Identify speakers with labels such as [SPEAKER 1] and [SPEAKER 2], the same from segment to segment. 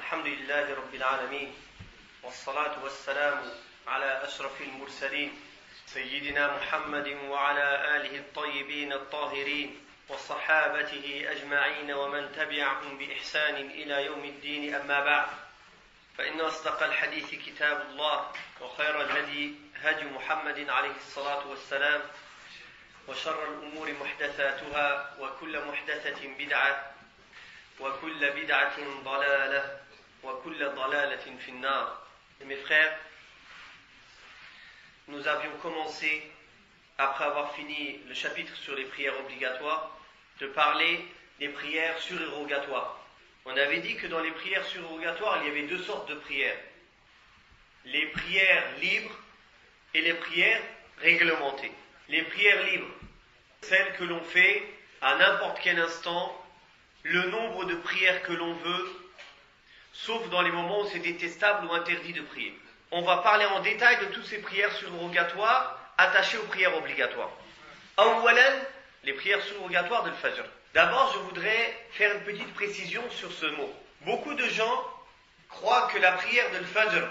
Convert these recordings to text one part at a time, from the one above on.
[SPEAKER 1] الحمد لله رب العالمين والصلاة والسلام على أشرف المرسلين سيدنا محمد وعلى آله الطيبين الطاهرين وصحابته أجمعين ومن تبعهم بإحسان إلى يوم الدين أما بعد فإن أصدق الحديث كتاب الله وخير الهدي هدي محمد عليه الصلاة والسلام وشر الأمور محدثاتها وكل محدثة بدعة وكل بدعة ضلالة وكل ضلالة في النار. Mes frères, nous avions commencé, après avoir fini le chapitre sur les prières obligatoires, de parler des prières surérogatoires. On avait dit que dans les prières surérogatoires, il y avait deux sortes de prières. Les prières libres et les prières réglementées. Les prières libres, celles que l'on fait à n'importe quel instant, le nombre de prières que l'on veut, sauf dans les moments où c'est détestable ou interdit de prier. On va parler en détail de toutes ces prières surérogatoires attachées aux prières obligatoires. Awwalan, les prières surérogatoires de l'Fajr. D'abord, je voudrais faire une petite précision sur ce mot. Beaucoup de gens croient que la prière de l'Fajr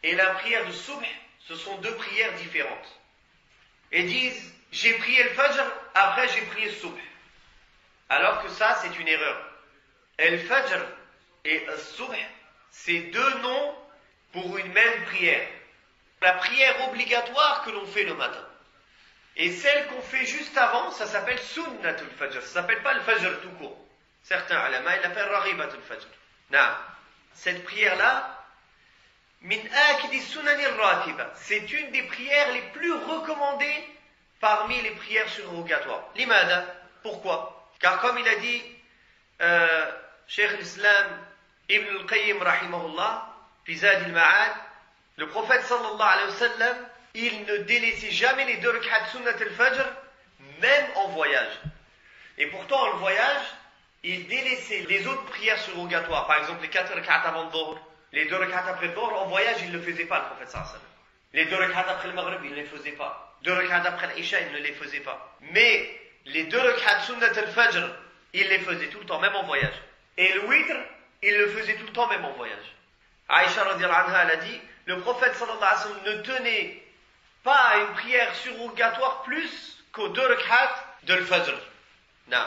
[SPEAKER 1] et la prière de Subh, ce sont deux prières différentes. Et disent, j'ai prié le Fajr, après j'ai prié le Subh. Alors que ça, c'est une erreur. El-Fajr et El-Subh, c'est deux noms pour une même prière. La prière obligatoire que l'on fait le matin. Et celle qu'on fait juste avant, ça s'appelle Sunnatul Fajr. Ça s'appelle pas le Fajr tout court. Certains ulama, ils l'appellent Raghibatul Fajr. Non. Cette prière-là, Min akidi sunanir ratiba. C'est une des prières les plus recommandées parmi les prières surérogatoires. Limada. Pourquoi? Car comme il a dit Cheikh l'Islam Ibn al-Qayyim rahimahullah, fi Zad al-Ma'ad, le prophète sallallahu alayhi wa sallam, il ne délaissait jamais les deux rak'at sunnat al-Fajr, même en voyage. Et pourtant, en voyage, il délaissait les autres prières surrogatoires, par exemple les 4 rak'at avant le Dhuhr, les 2 rak'at après le Dhuhr, en voyage, il ne le faisait pas, le prophète sallallahu alayhi wa sallam. Les 2 rak'at après le Maghrib, il ne les faisait pas. 2 rak'at après l'Isha, il ne les faisait pas. Mais les 2 rak'at sunnat al-Fajr, il les faisait tout le temps, même en voyage. Et le witr, il le faisait tout le temps, même en voyage. Aïcha radiyallahu anha, elle a dit, le prophète sallallahu alayhi wa sallam ne tenait pas à une prière surrogatoire plus qu'aux 2 rak'at de l'Fajr. Non.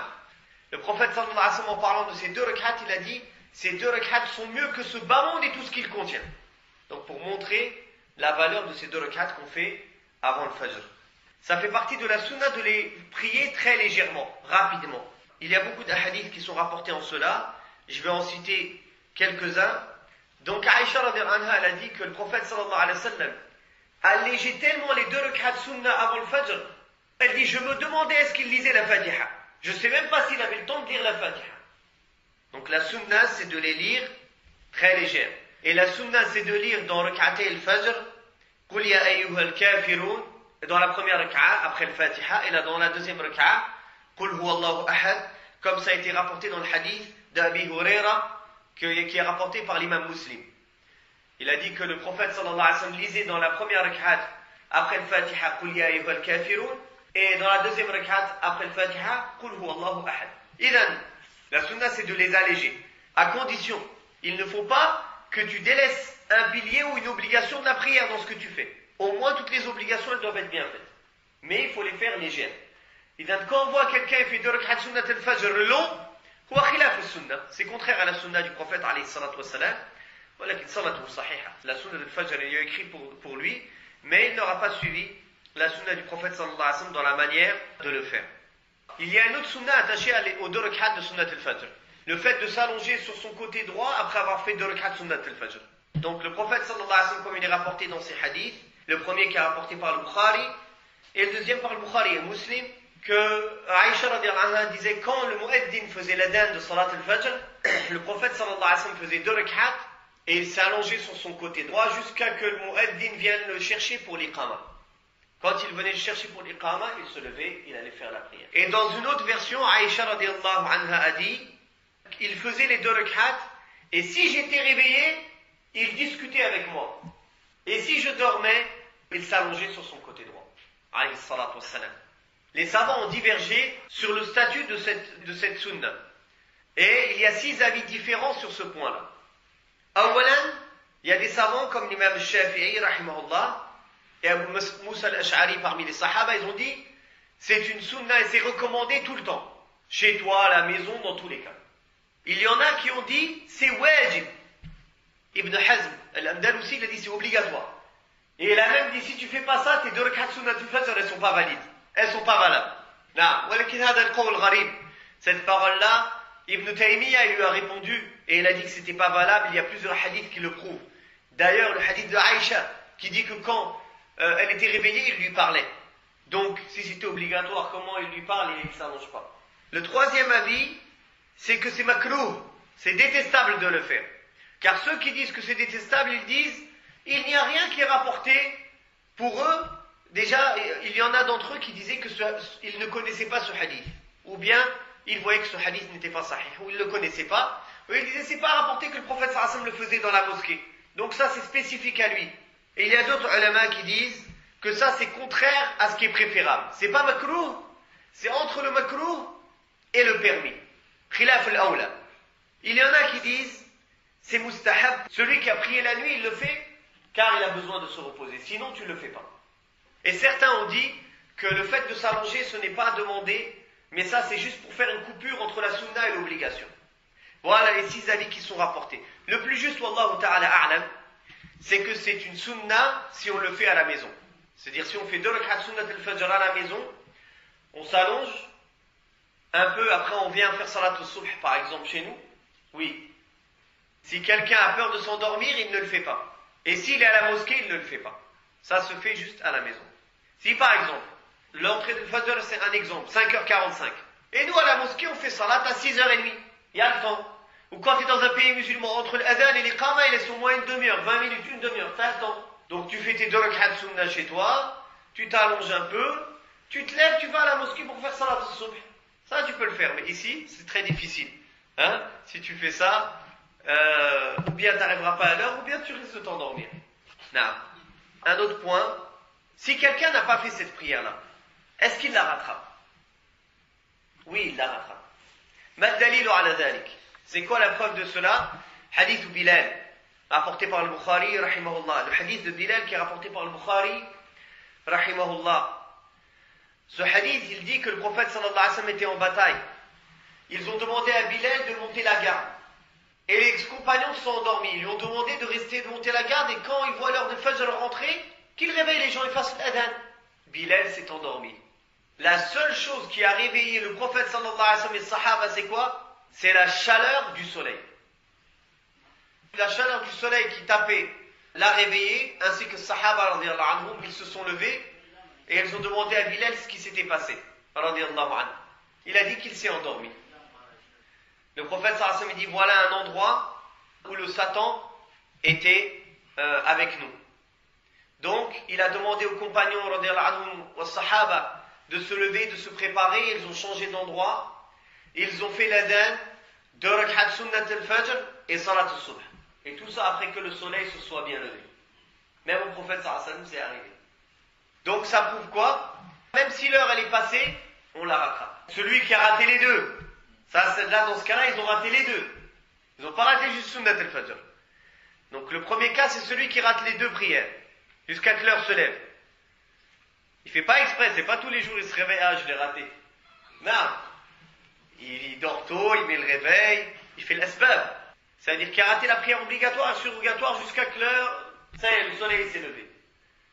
[SPEAKER 1] Le prophète sallallahu alayhi wa sallam, en parlant de ces 2 rak'at, il a dit, ces 2 rak'at sont mieux que ce bas monde et tout ce qu'il contient. Donc pour montrer la valeur de ces 2 rak'at qu'on fait avant le Fajr. Ça fait partie de la sunna de les prier très légèrement, rapidement. Il y a beaucoup d'ahadiths qui sont rapportés en cela. Je vais en citer quelques-uns. Donc Aïcha radhiyallahu anha, elle a dit que le prophète sallallahu alayhi wa sallam allégeait tellement les 2 rak'at sunna avant le Fajr. Elle dit, je me demandais est-ce qu'il lisait la Fatiha. Je ne sais même pas s'il avait le temps de lire la Fatiha. Donc la sunna, c'est de les lire très légères. Et la sunna, c'est de lire dans rak'atay al-Fajr, Qul ya ayyuhal kafirun, dans la première rak'a, après le Fatiha, et là dans la deuxième rak'a, Qul huwallahu ahad, comme ça a été rapporté dans le hadith d'Abi Huraira, qui est rapporté par l'imam Muslim. Il a dit que le prophète sallallahu alayhi wa sallam lisait dans la première rak'at, après le Fatiha, Qul ya ayyuhal kafirun, et dans la deuxième rak'at, après le Fatiha, Qul huwallahu ahad. Idan, la sunna c'est de les alléger, à condition, il ne faut pas que tu délaisses un pilier ou une obligation de la prière dans ce que tu fais. Au moins, toutes les obligations, elles doivent être bien faites. Mais il faut les faire légères. Et donc, quand on voit quelqu'un qui fait 2 rak'at sunnat al-Fajr long, c'est contraire à la sunna du prophète, alayhi salatu wassalam. La sunna al-Fajr, il y a écrit pour lui, mais il n'aura pas suivi la sunna du prophète sallallahu alayhi wa sallam dans la manière de le faire. Il y a une autre sunna attachée aux 2 rak'at de sunnat al-Fajr. Le fait de s'allonger sur son côté droit après avoir fait 2 rak'at sunnat al-Fajr. Donc, le prophète sallallahu alayhi wa sallam, comme il est rapporté dans ses hadiths, le premier qui est rapporté par le Bukhari, et le deuxième par le Bukhari et Muslim, que Aïcha radhiyallahu anha disait quand le mueddin faisait l'adhan de salat al-Fajr, le prophète sallallahu alayhi wa sallam faisait 2 rak'at et il s'est allongé sur son côté droit jusqu'à que le mueddin vienne le chercher pour l'iqama. Quand il venait le chercher pour l'iqama, il se levait, il allait faire la prière. Et dans une autre version, Aïcha radhiyallahu anha a dit, il faisait les 2 rak'at et si j'étais réveillé, il discutait avec moi. Et si je dormais, il s'allongeait sur son côté droit. Alayhi salatu wassalam. Les savants ont divergé sur le statut de cette sunna. Et il y a 6 avis différents sur ce point-là. Awalan, il y a des savants comme l'imam Shafi'i, rahimahullah, et Abu Moussa al-Ash'ari parmi les sahaba, ils ont dit, c'est une sunna et c'est recommandé tout le temps. Chez toi, à la maison, dans tous les cas. Il y en a qui ont dit, c'est wajib. Ibn Hazm, al-Andalusi, il a dit, c'est obligatoire. Et il a même dit, si tu fais pas ça, tes 2 rak'at sunnat al-fajr, elles sont pas valides. Elles sont pas valables. Cette parole-là, Ibn Taymiyyah, il lui a répondu, et il a dit que c'était pas valable, il y a plusieurs hadiths qui le prouvent. D'ailleurs, le hadith de Aïcha, qui dit que quand elle était réveillée, il lui parlait. Donc, si c'était obligatoire, comment il lui parle, il ne s'allonge pas. Le troisième avis, c'est que c'est makrouh, c'est détestable de le faire. Car ceux qui disent que c'est détestable, ils disent, il n'y a rien qui est rapporté pour eux. Déjà, il y en a d'entre eux qui disaient qu'ils ne connaissaient pas ce hadith. Ou bien, ils voyaient que ce hadith n'était pas sahih, ou ils ne le connaissaient pas. Ou ils disaient, c'est pas rapporté que le prophète sallallahu alayhi wa sallam le faisait dans la mosquée. Donc ça, c'est spécifique à lui. Et il y a d'autres ulama qui disent que ça, c'est contraire à ce qui est préférable. C'est pas makrouh, c'est entre le makrouh et le permis. Khilaf al-awla. Il y en a qui disent, c'est mustahab. Celui qui a prié la nuit, il le fait car il a besoin de se reposer. Sinon, tu ne le fais pas. Et certains ont dit que le fait de s'allonger, ce n'est pas demandé, mais ça, c'est juste pour faire une coupure entre la sunna et l'obligation. Voilà les 6 avis qui sont rapportés. Le plus juste, wallahu ta'ala a'lam, c'est que c'est une sunna si on le fait à la maison. C'est-à-dire, si on fait 2 rak'at sunnat al-fajr à la maison, on s'allonge un peu, après on vient faire salat al-subh, par exemple, chez nous. Oui. Si quelqu'un a peur de s'endormir, il ne le fait pas. Et s'il est à la mosquée, il ne le fait pas. Ça se fait juste à la maison. Si par exemple, l'entrée de Fajr, c'est un exemple, 5h45. Et nous à la mosquée, on fait salat à 6h30. Il y a le temps. Ou quand tu es dans un pays musulman, entre l'adhan et l'iqama, il laisse au moins une demi-heure, 20 minutes, une demi-heure, tu as le temps. Donc tu fais tes 2 rak'at sunnah chez toi, tu t'allonges un peu, tu te lèves, tu vas à la mosquée pour faire salat al-subh. Ça, tu peux le faire. Mais ici, c'est très difficile. Hein? Si tu fais ça, ou bien tu n'arriveras pas à l'heure, ou bien tu risques de t'endormir. Non. Un autre point, si quelqu'un n'a pas fait cette prière-là, est-ce qu'il la rattrape? Oui, il la rattrape. Ma dalilu ala dhalik. C'est quoi la preuve de cela? Hadith Bilal, rapporté par le Bukhari, rahimahullah. Le hadith de Bilal qui est rapporté par le Bukhari, rahimahullah. Ce hadith, il dit que le prophète sallallahu alayhi wa sallam était en bataille. Ils ont demandé à Bilal de monter la garde. Et les compagnons se sont endormis. Ils lui ont demandé de rester, de monter la garde, et quand ils voient l'heure de Fajr rentrer, qu'ils réveillent les gens et fassent l'adhan. Bilal s'est endormi. La seule chose qui a réveillé le prophète sallallahu alayhi wa sallam et les sahaba, c'est quoi? C'est la chaleur du soleil. La chaleur du soleil qui tapait l'a réveillé, ainsi que sahaba, radiyallahu anhum, ils se sont levés, et ils ont demandé à Bilal ce qui s'était passé, radiyallahu anhu. Il a dit qu'il s'est endormi. Le prophète sallallahu alayhi wa sallam dit, voilà un endroit où le Satan était avec nous. Donc, il a demandé aux compagnons, radiyallahu anhum, aux sahaba, de se lever, de se préparer. Ils ont changé d'endroit. Ils ont fait l'adhan, 2 rak'at sunnat al-fajr et salat al-subh. Et tout ça après que le soleil se soit bien levé. Même au prophète sallallahu alayhi wa sallam, c'est arrivé. Donc ça prouve quoi? Même si l'heure elle est passée, on la rattrape. Celui qui a raté les deux, ça, là dans ce cas-là, ils ont raté les deux. Ils n'ont pas raté juste sunnat al-fajr. Donc le premier cas, c'est celui qui rate les 2 prières, jusqu'à que l'heure se lève. Il ne fait pas exprès, c'est pas tous les jours il se réveille, ah je l'ai raté. Non. Il dort tôt, il met le réveil, il fait l'asbab. C'est-à-dire qu'il a raté la prière obligatoire et surrogatoire jusqu'à que l'heure, ça y est, le soleil s'est levé.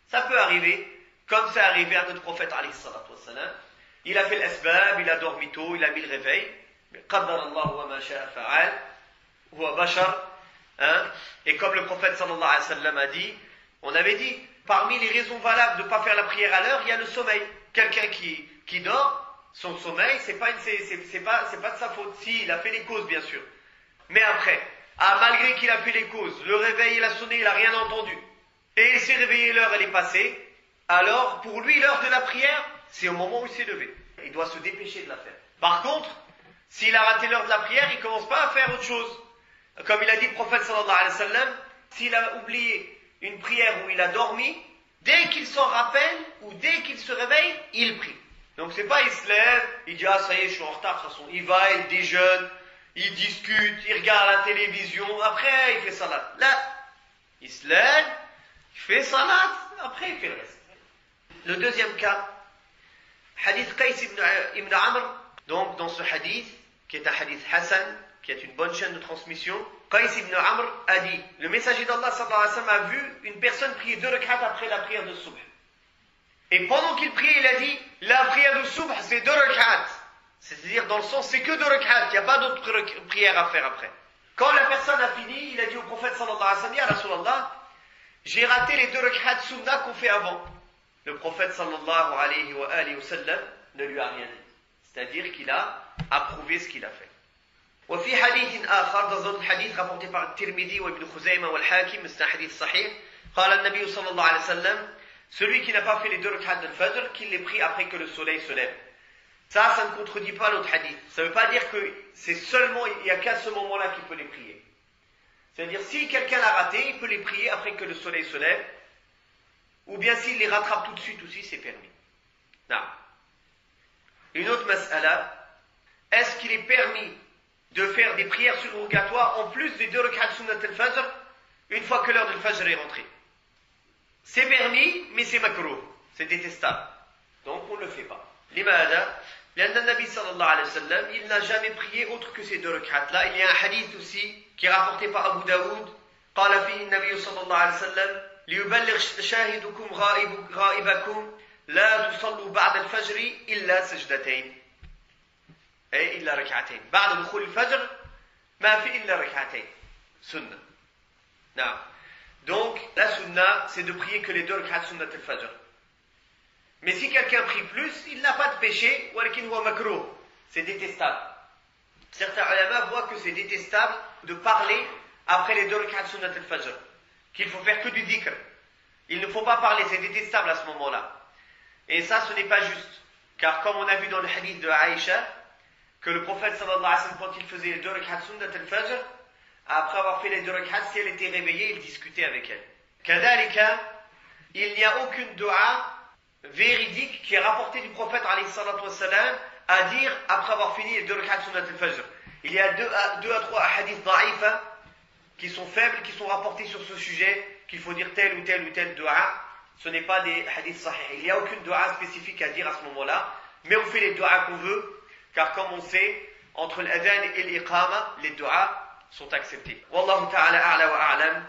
[SPEAKER 1] Ça peut arriver, comme c'est arrivé à notre prophète alayhi salatu wassalam. Il a fait l'asbab, il a dormi tôt, il a mis le réveil. Qaddar Allah wa ma sha'a fa'al, huwa bashar. Et comme le prophète sallallahu alayhi wa sallam a dit, on avait dit, parmi les raisons valables de ne pas faire la prière à l'heure, il y a le sommeil. Quelqu'un qui dort, son sommeil, c'est pas de sa faute. Si, il a fait les causes, bien sûr. Mais après, malgré qu'il a fait les causes, le réveil, il a sonné, il n'a rien entendu. Et il s'est réveillé, l'heure, elle est passée. Alors, pour lui, l'heure de la prière, c'est au moment où il s'est levé. Il doit se dépêcher de la faire. Par contre, s'il a raté l'heure de la prière, il ne commence pas à faire autre chose. Comme il a dit le prophète sallallahu alayhi wa sallam, s'il a oublié une prière où il a dormi, dès qu'il s'en rappelle, ou dès qu'il se réveille, il prie. Donc c'est pas il se lève, il dit ah ça y est je suis en retard, de toute façon il va, il déjeune, il discute, il regarde la télévision, après il fait salat. Là, il se lève, il fait salat, après il fait le reste. Le deuxième cas, hadith Qais ibn Amr, donc dans ce hadith, qui est un hadith Hassan, qui est une bonne chaîne de transmission, Qais ibn Amr a dit, le messager d'Allah sallallahu alayhi wa sallam a vu une personne prier 2 rak'at après la prière de Subh. Et pendant qu'il priait, il a dit, la prière de Subh c'est 2 rak'at. C'est-à-dire dans le sens, c'est que 2 rak'at, il n'y a pas d'autre prière à faire après. Quand la personne a fini, il a dit au prophète sallallahu alayhi wa sallam, ya Rasulallah, j'ai raté les 2 rak'at sunnah qu'on fait avant. Le prophète sallallahu alayhi wa sallam ne lui a rien dit. C'est-à-dire qu'il a approuvé ce qu'il a fait. وفي حديث آخر dans un hadith rapporté par الترمذي وابن خزيمة والحاكم, c'est un hadith sahih, قال النبي صلى الله عليه وسلم, celui qui n'a pas fait les 2 rak'at de Fajr, qu'il les prie après que le soleil se lève. Ça ne contredit pas l'autre hadith. Ça ne veut pas dire que c'est seulement, il n'y a qu'à ce moment-là qu'il peut les prier. C'est-à-dire, si quelqu'un l'a raté, il peut les prier après que le soleil se lève, ou bien s'il les rattrape tout de suite aussi, c'est permis. Non. Une autre mas'ala, est-ce qu'il est permis de faire des prières surrogatoires en plus des 2 rak'at sunnat al-Fajr, une fois que l'heure de Fajr est rentrée? C'est permis, mais c'est makruh, c'est détestable. Donc on ne le fait pas. Limada, لأن النبي صلى الله عليه وسلم, il n'a jamais prié autre que ces 2 rak'at. Là, il y a un hadith aussi qui est rapporté par Abu Daoud. قال فيه النبي صلى الله عليه وسلم, ليبلغ شاهدكم غائبكم لا تصلوا بعد الفجر إلا سجدتين. أي إلا ركعتين. بعد دخول الفجر ما في إلا ركعتين. سنة. نعم. Donc, la sunna, c'est de prier que les 2 rak'at sunnat al-fajr. Mais si quelqu'un prie plus, il n'a pas de péché, walakin huwa makruh. C'est détestable. Certains ulama voient que c'est détestable de parler après les 2 rak'at sunnat al-fajr. Qu'il faut faire que du dhikr. Il ne faut pas parler, c'est détestable à ce moment-là. Et ça, ce n'est pas juste. Car comme on a vu dans le hadith de Aïcha, que le prophète sallallahu alayhi wa sallam, quand il faisait les 2 rak'at sunnat al-fajr, après avoir fait les 2 rak'at, si elle était réveillée, il discutait avec elle. Kadhalika, il n'y a aucune dua véridique qui est rapportée du prophète alayhi salatu wa salam à dire après avoir fini les 2 rak'at sunnat al-fajr. Il y a 2 à 3 hadiths da'ifa qui sont faibles, qui sont rapportés sur ce sujet, qu'il faut dire tel ou tel ou tel dua. Ce n'est pas des hadiths sahih. Il n'y a aucune dua spécifique à dire à ce moment-là, mais on fait les duas qu'on veut, car comme on sait, entre l'adhan et l'iqama, les duas sont acceptés. Wallahu ta'ala a'la wa a'lam.